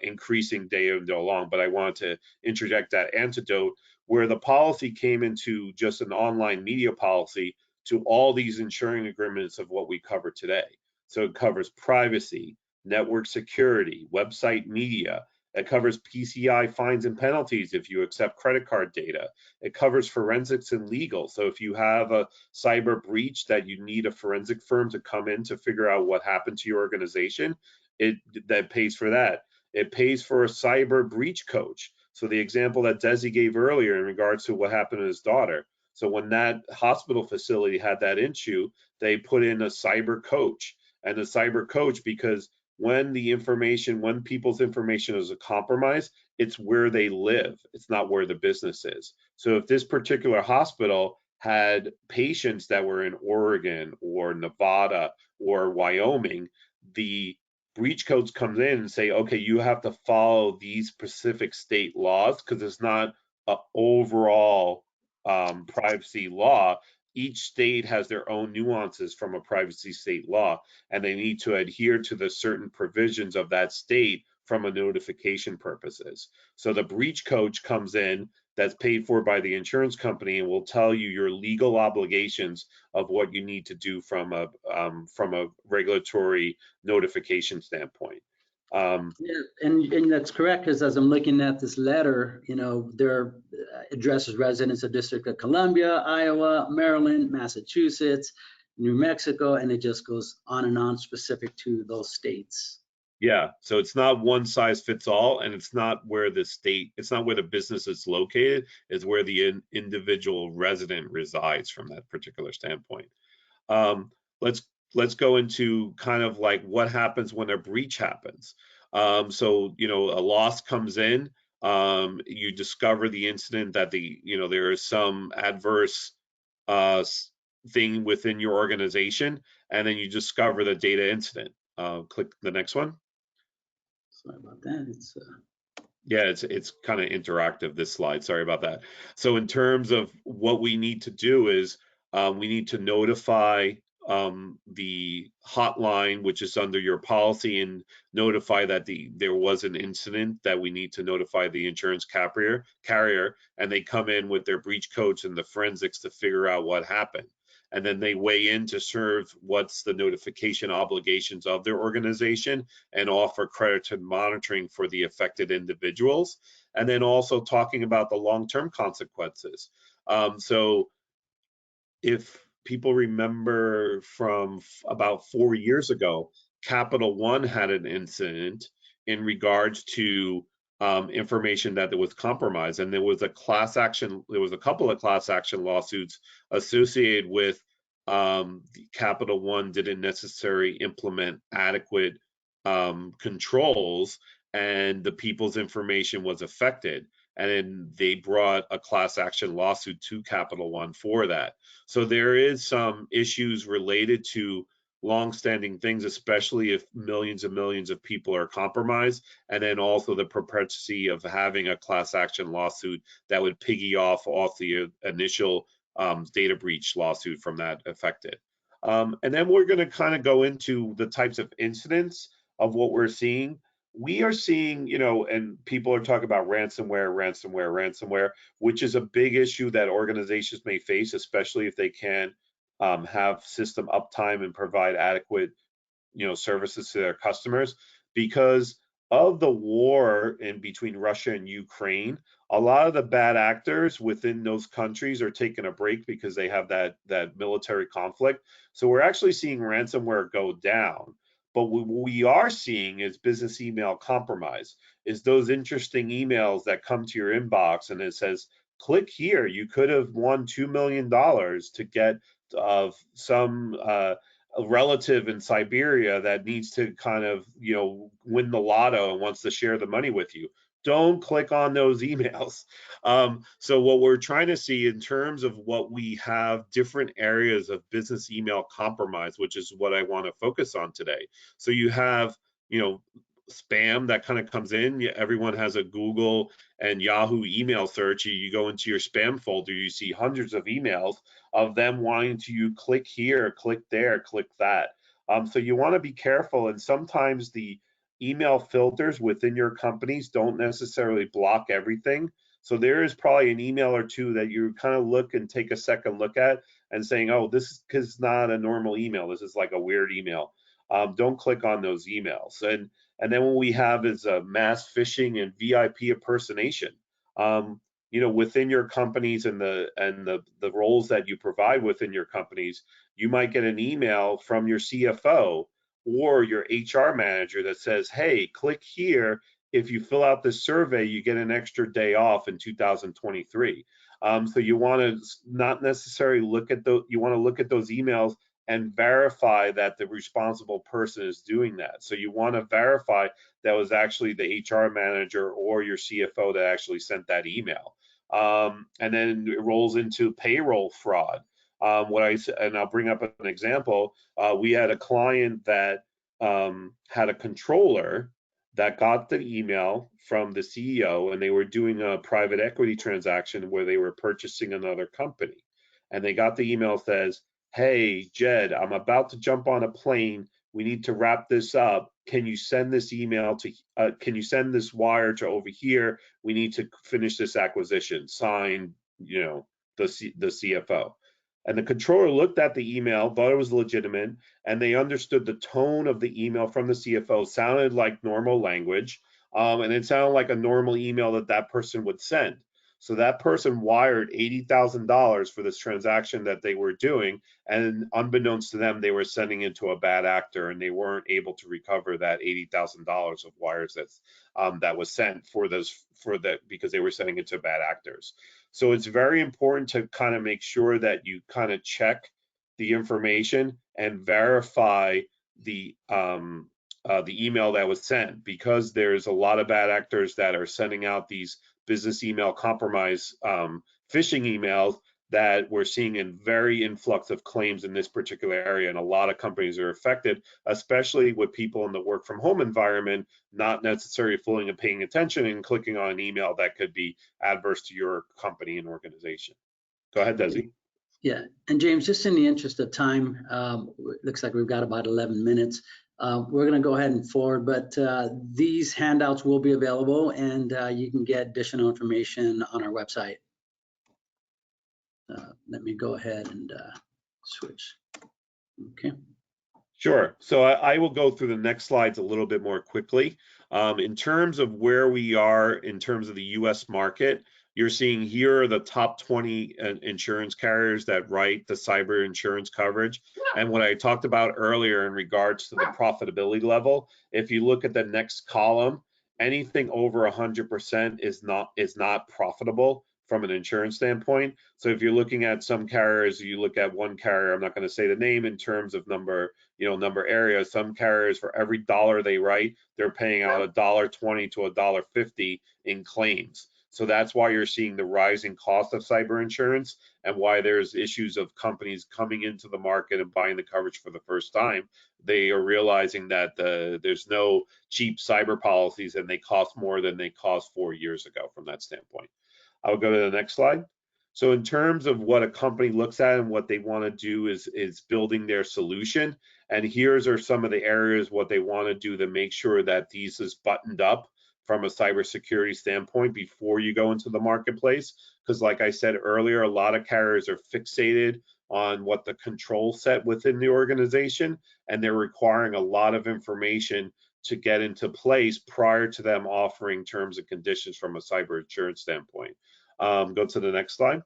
increasing day and day long. But I wanted to interject that antidote where the policy came into just an online media policy to all these insuring agreements of what we cover today. So it covers privacy, network security, website media. It covers PCI fines and penalties if you accept credit card data. It covers forensics and legal. So if you have a cyber breach that you need a forensic firm to come in to figure out what happened to your organization, that pays for that. It pays for a cyber breach coach. So the example that Desi gave earlier in regards to what happened to his daughter. So when that hospital facility had that issue, they put in a cyber coach. And the cyber coach, because when people's information is compromised, it's where they live. It's not where the business is. So if this particular hospital had patients that were in Oregon or Nevada or Wyoming, the breach codes comes in and say, okay, you have to follow these specific state laws because it's not an overall privacy law. Each state has their own nuances from a privacy state law, and they need to adhere to the certain provisions of that state from a notification purposes. So the breach coach comes in that's paid for by the insurance company and will tell you your legal obligations of what you need to do from a regulatory notification standpoint. Yeah, and that's correct, because as I'm looking at this letter, there addresses residents of District of Columbia, Iowa, Maryland, Massachusetts, New Mexico, and it just goes on and on specific to those states. Yeah, so it's not one size fits all, and it's not where the business is located, it's where the individual resident resides from that particular standpoint. Let's go into kind of like what happens when a breach happens. So a loss comes in, you discover the incident that there is some adverse thing within your organization, and then you discover the data incident. Click the next one. Sorry about that. Yeah, it's kind of interactive, this slide. Sorry about that. So in terms of what we need to do is we need to notify the hotline, which is under your policy, and notify that there was an incident that we need to notify the insurance carrier, and they come in with their breach codes and the forensics to figure out what happened. And then they weigh in to serve what's the notification obligations of their organization and offer credit and monitoring for the affected individuals. And then also talking about the long-term consequences. So if people remember from about 4 years ago, Capital One had an incident in regards to information that was compromised, and there was a couple of class action lawsuits associated with Capital One didn't necessarily implement adequate controls, and the people's information was affected. And then they brought a class action lawsuit to Capital One for that. So there is some issues related to long-standing things, especially if millions and millions of people are compromised, and then also the propensity of having a class action lawsuit that would piggy off the initial data breach lawsuit from that affected. And then we're going to kind of go into the types of incidents of what we're seeing. We are seeing, and people are talking about ransomware, which is a big issue that organizations may face, especially if they can't have system uptime and provide adequate, services to their customers. Because of the war in between Russia and Ukraine, a lot of the bad actors within those countries are taking a break because they have that military conflict. So we're actually seeing ransomware go down. But what we are seeing is business email compromise, is those interesting emails that come to your inbox and it says, click here, you could have won $2 million to get some a relative in Siberia that needs to kind of, win the lotto and wants to share the money with you. don't click on those emails. So what we're trying to see in terms of what we have different areas of business email compromise, which is what I want to focus on today. So you have, spam that kind of comes in. Everyone has a Google and Yahoo email search. You go into your spam folder, you see hundreds of emails of them wanting to click here, click there, click that. So you want to be careful, and sometimes the email filters within your companies don't necessarily block everything. So there is probably an email or two that you kind of look and take a second look at and saying, oh, this is not a normal email. This is like a weird email. Don't click on those emails. And then what we have is mass phishing and VIP impersonation. Within your companies and the roles that you provide within your companies, you might get an email from your CFO or your HR manager that says, hey, click here. If you fill out this survey, you get an extra day off in 2023. So you want to not necessarily look at those, you want to look at those emails and verify that the responsible person is doing that. So you want to verify that was actually the HR manager or your CFO that actually sent that email. And then it rolls into payroll fraud. And I'll bring up an example. We had a client that had a controller that got the email from the CEO, and they were doing a private equity transaction where they were purchasing another company. And they got the email that says, hey, Jed, I'm about to jump on a plane. We need to wrap this up. Can you send this email to, can you send this wire to over here? We need to finish this acquisition. Signed, the CFO. And the controller looked at the email, thought it was legitimate, and they understood the tone of the email from the CFO sounded like normal language, and it sounded like a normal email that person would send. So that person wired $80,000 for this transaction that they were doing, and unbeknownst to them, they were sending it to a bad actor, and they weren't able to recover that $80,000 of wires that was sent because they were sending it to bad actors. So it's very important to kind of make sure that you kind of check the information and verify the email that was sent, because there's a lot of bad actors that are sending out these business email compromise phishing emails that we're seeing in very influx of claims in this particular area, and a lot of companies are affected, especially with people in the work from home environment not necessarily fully paying attention and clicking on an email that could be adverse to your company and organization. Go ahead, Desi. Yeah, and James, just in the interest of time, looks like we've got about 11 minutes. We're going to go ahead and forward, but these handouts will be available, and you can get additional information on our website. Let me go ahead and switch. Okay. Sure. So I will go through the next slides a little bit more quickly. In terms of where we are in terms of the U.S. market, you're seeing here are the top 20 insurance carriers that write the cyber insurance coverage. And what I talked about earlier in regards to the profitability level, if you look at the next column, anything over 100% is not profitable from an insurance standpoint. So if you're looking at some carriers, you look at one carrier, I'm not going to say the name in terms of number areas. Some carriers, for every dollar they write, they're paying out $1.20 to $1.50 in claims. So that's why you're seeing the rising cost of cyber insurance, and why there's issues of companies coming into the market and buying the coverage for the first time. They are realizing that there's no cheap cyber policies, and they cost more than they cost 4 years ago from that standpoint. I'll go to the next slide. So in terms of what a company looks at and what they want to do is building their solution. And here's are some of the areas what they want to do to make sure that these is buttoned up from a cybersecurity standpoint before you go into the marketplace. Because like I said earlier, a lot of carriers are fixated on what the control set within the organization, and they're requiring a lot of information to get into place prior to them offering terms and conditions from a cyber insurance standpoint. Go to the next slide.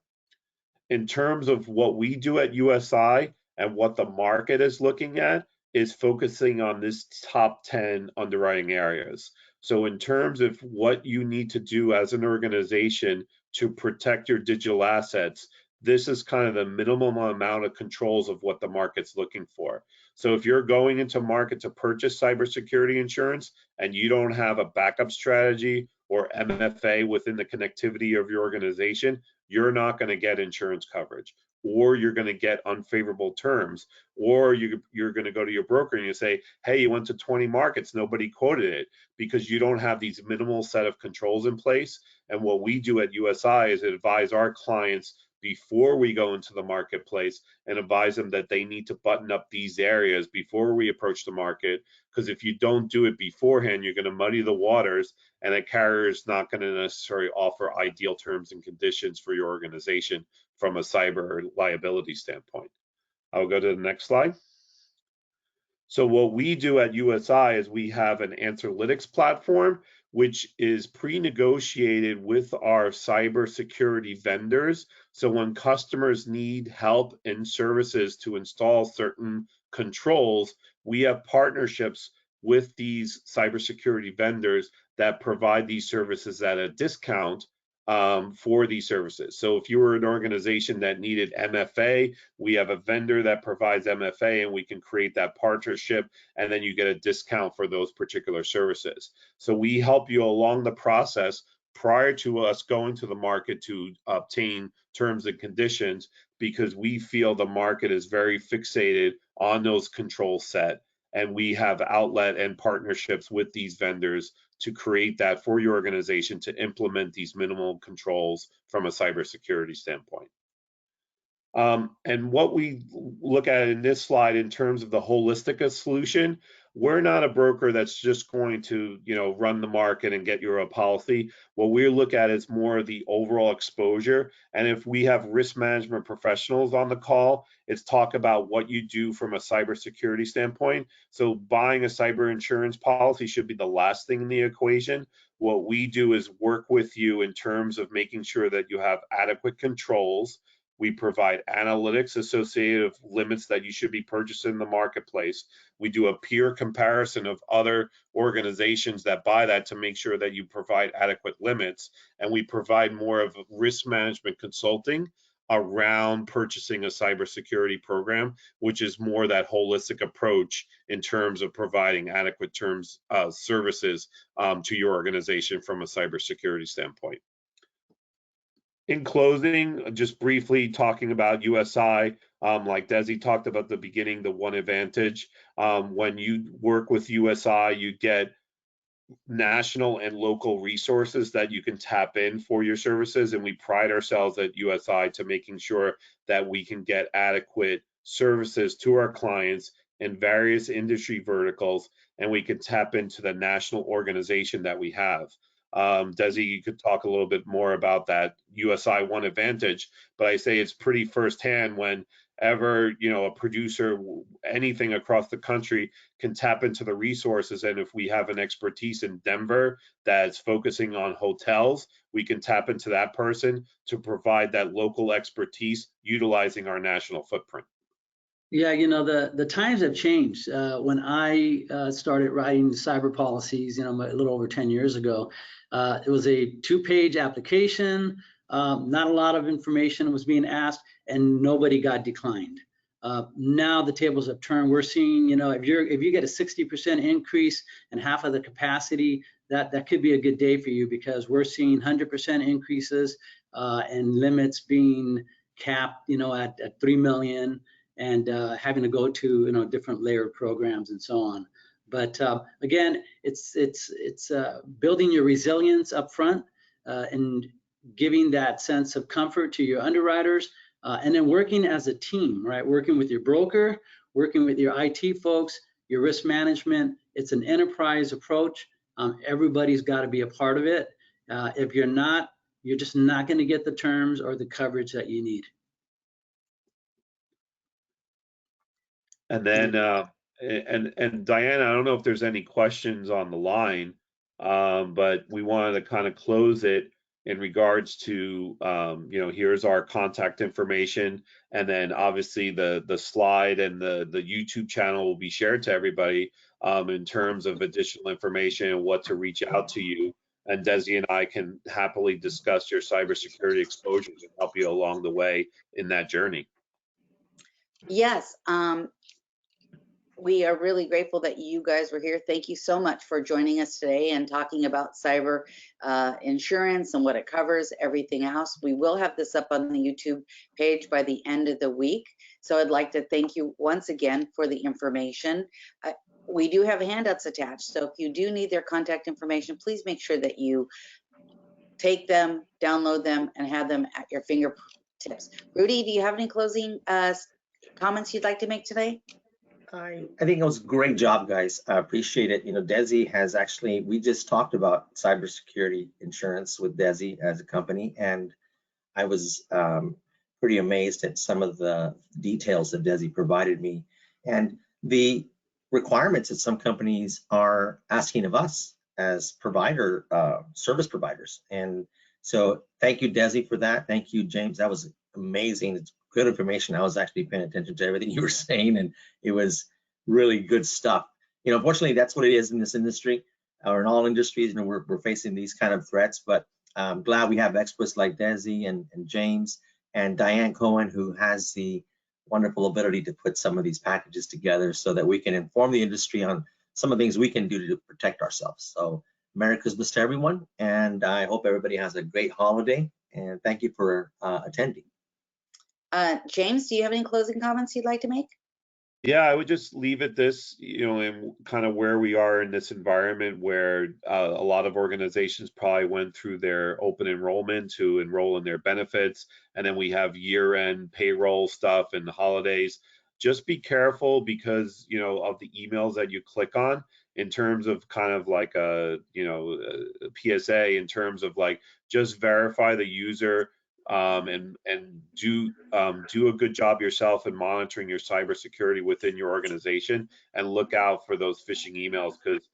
In terms of what we do at USI and what the market is looking at, is focusing on this top 10 underwriting areas. So in terms of what you need to do as an organization to protect your digital assets, this is kind of the minimum amount of controls of what the market's looking for. So if you're going into market to purchase cybersecurity insurance and you don't have a backup strategy, or MFA within the connectivity of your organization, you're not going to get insurance coverage, or you're going to get unfavorable terms, or you're going to go to your broker and you say, hey, you went to 20 markets, nobody quoted it, because you don't have these minimal set of controls in place. And what we do at USI is advise our clients before we go into the marketplace and advise them that they need to button up these areas before we approach the market. Because if you don't do it beforehand, you're going to muddy the waters, and a carrier is not going to necessarily offer ideal terms and conditions for your organization from a cyber liability standpoint. I'll go to the next slide. So what we do at USI is we have an Answerlytics platform, which is pre-negotiated with our cybersecurity vendors. So when customers need help and services to install certain controls, we have partnerships with these cybersecurity vendors that provide these services at a discount for these services. So if you were an organization that needed MFA, we have a vendor that provides MFA, and we can create that partnership, and then you get a discount for those particular services. So we help you along the process prior to us going to the market to obtain terms and conditions, because we feel the market is very fixated on those control set, and we have outlet and partnerships with these vendors to create that for your organization to implement these minimal controls from a cybersecurity standpoint. And what we look at in this slide in terms of the holistic solution, we're not a broker that's just going to, run the market and get you a policy. What we look at is more of the overall exposure. And if we have risk management professionals on the call, it's talk about what you do from a cybersecurity standpoint. So buying a cyber insurance policy should be the last thing in the equation. What we do is work with you in terms of making sure that you have adequate controls. We provide analytics associated with limits that you should be purchasing in the marketplace. We do a peer comparison of other organizations that buy that to make sure that you provide adequate limits. And we provide more of risk management consulting around purchasing a cybersecurity program, which is more that holistic approach in terms of providing adequate terms, services to your organization from a cybersecurity standpoint. In closing, just briefly talking about USI, like Desi talked about at the beginning, the one advantage. When you work with USI, you get national and local resources that you can tap in for your services. And we pride ourselves at USI to making sure that we can get adequate services to our clients in various industry verticals, and we can tap into the national organization that we have. Desi, you could talk a little bit more about that USI One Advantage, but I say it's pretty firsthand whenever, a producer, anything across the country can tap into the resources. And if we have an expertise in Denver that's focusing on hotels, we can tap into that person to provide that local expertise utilizing our national footprint. Yeah, the times have changed. When I started writing cyber policies, a little over 10 years ago, it was a 2-page application. Not a lot of information was being asked, and nobody got declined. Now the tables have turned. We're seeing, if you get a 60% increase and half of the capacity, that could be a good day for you, because we're seeing 100% increases and limits being capped, at 3 million. And having to go to different layered programs and so on. But again, it's building your resilience up front and giving that sense of comfort to your underwriters, and then working as a team, right? Working with your broker, working with your IT folks, your risk management. It's an enterprise approach. Everybody's got to be a part of it. If you're not, you're just not going to get the terms or the coverage that you need. And then, and Diana, I don't know if there's any questions on the line, but we wanted to kind of close it in regards to, here's our contact information, and then obviously the slide and the YouTube channel will be shared to everybody in terms of additional information and what to reach out to you. And Desi and I can happily discuss your cybersecurity exposures and help you along the way in that journey. Yes. we are really grateful that you guys were here. Thank you so much for joining us today and talking about cyber insurance and what it covers, everything else. We will have this up on the YouTube page by the end of the week. So I'd like to thank you once again for the information. We do have handouts attached. So if you do need their contact information, please make sure that you take them, download them, and have them at your fingertips. Rudy, do you have any closing comments you'd like to make today? I think it was a great job, guys. I appreciate it. You know, Desi has actually, we just talked about cybersecurity insurance with Desi as a company, and I was pretty amazed at some of the details that Desi provided me and the requirements that some companies are asking of us as service providers. And so thank you, Desi, for that. Thank you, James. That was amazing. It's good information. I was actually paying attention to everything you were saying, and it was really good stuff. You know, unfortunately, that's what it is in this industry, or in all industries. You know, we're facing these kind of threats, but I'm glad we have experts like Desi and James and Diane Cohen, who has the wonderful ability to put some of these packages together so that we can inform the industry on some of the things we can do to protect ourselves. So Merry Christmas to everyone, and I hope everybody has a great holiday, and thank you for attending. James, do you have any closing comments you'd like to make? Yeah, I would just leave it this, you know, in kind of where we are in this environment where a lot of organizations probably went through their open enrollment to enroll in their benefits. And then we have year-end payroll stuff and the holidays. Just be careful because, you know, of the emails that you click on in terms of kind of like a PSA in terms of like just verify the user and do a good job yourself in monitoring your cybersecurity within your organization, and look out for those phishing emails because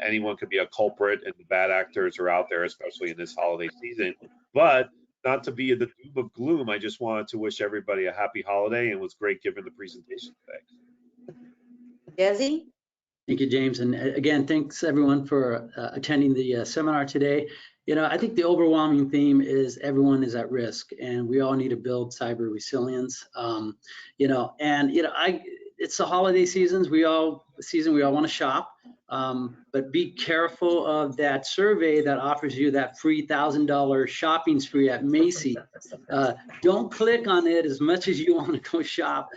anyone could be a culprit and the bad actors are out there, especially in this holiday season. But not to be the doom of gloom, I just wanted to wish everybody a happy holiday, and it was great giving the presentation today. Desi? Thank you, James. And again, thanks everyone for attending the seminar today. You know, I think the overwhelming theme is everyone is at risk, and we all need to build cyber resilience. It's the holiday seasons. We all want to shop, but be careful of that survey that offers you that free $1,000 shopping spree at Macy's. Don't click on it as much as you want to go shop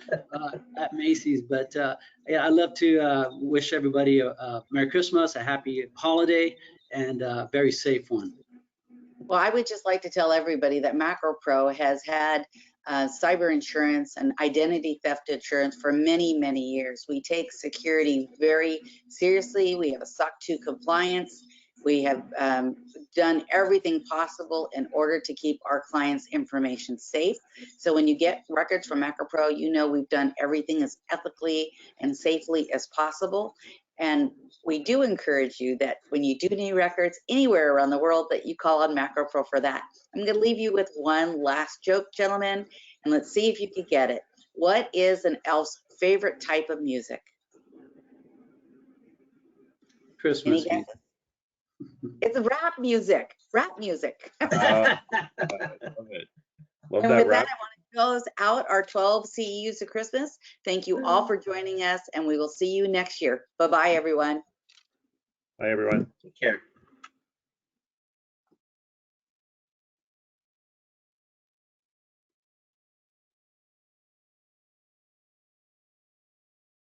at Macy's. But yeah, I'd love to wish everybody a Merry Christmas, a happy holiday, and a very safe one. Well, I would just like to tell everybody that Macro Pro has had cyber insurance and identity theft insurance for many, many years. We take security very seriously. We have a SOC 2 compliance. We have done everything possible in order to keep our clients' information safe. So when you get records from Macro Pro, you know we've done everything as ethically and safely as possible. And we do encourage you that when you do need records anywhere around the world, that you call on Macro Pro for that. I'm going to leave you with one last joke, gentlemen, and let's see if you can get it. What is an elf's favorite type of music? Christmas. It's rap music. Rap music. Love it. Love And that with rap. that, I want to close out our 12 CEUs of Christmas. Thank you all for joining us, and we will see you next year. Bye-bye, everyone. Bye, everyone. Take care.